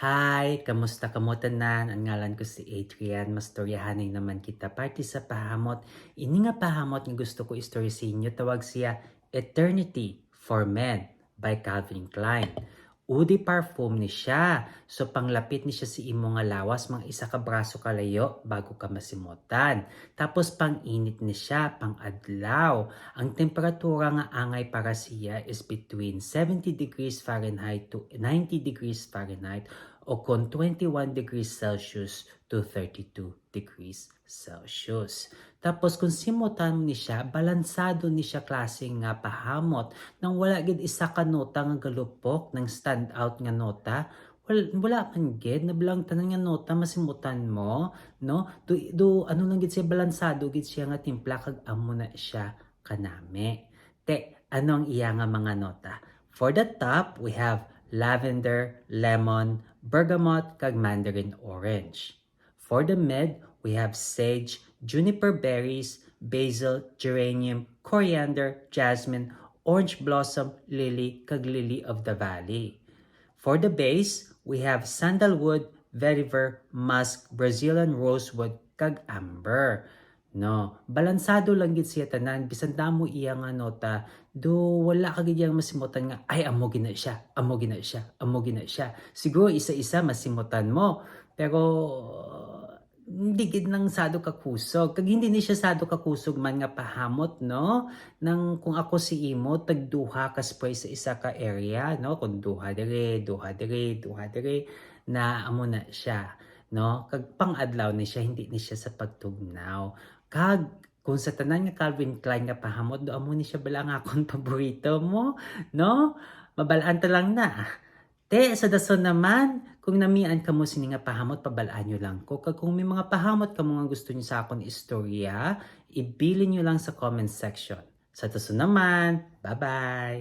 Hi, kamusta kamo tanan? Ang ngalan ko si Adrian. Mastoryahanay naman kita party sa pahamot. Ini nga pahamot nga gusto ko istorya sa inyo tawag siya Eternity for Men by Calvin Klein. Udi parfum ni siya. So panglapit ni siya si imo nga lawas mga isa ka braso kalayo bago ka masimutan. Tapos pang-init ni siya pang adlaw. Ang temperatura nga angay para siya is between 70 degrees Fahrenheit to 90 degrees Fahrenheit o kung 21 degrees Celsius to 32 degrees Celsius. Tapos kung simutan ni siya, balansado ni siya klaseng nga pahamot nang wala gid isa ka nota nga galupok ng stand out nga nota. Wala man gid nabilang tanan nga nota masimutan mo, no? Ano lang gid siya balansado gid siya nga timpla kag amo na siya kanami. Te, ano ang iya nga mga nota? For the top, we have lavender, lemon, bergamot, kag mandarin orange. For the mid, we have sage, juniper berries, basil, geranium, coriander, jasmine, orange blossom, lily, kag lily of the valley. For the base, we have sandalwood, vetiver, musk, Brazilian rosewood, kag amber. No, balansado lang gid siya tanan bisan damo iya nga nota do wala ka gid yang masimutan nga ay amo gina siya, amo gina siya, amo gina siya. Siguro isa-isa masimutan mo pero hindi gid nang sado ka kusog kag hindi ni siya sado ka kusog man nga pahamot no nang kung ako si imo tagduha ka spray sa isa ka area no kung duha dire duha dire duha dire na amo na siya no kag pang-adlaw ni siya hindi ni siya sa pagtugnaw kag kung sa tanan nga Calvin Klein nga pahamot do amo ni siya bala nga akong paborito mo no mabalaan ta lang na. Te, sa dason naman, kung namian ka mo sini nga pahamot, pabalaan nyo lang ko. Kag kung may mga pahamot ka mga gusto nyo sa akong istorya, ibili nyo lang sa comment section. Sa dason naman, bye-bye!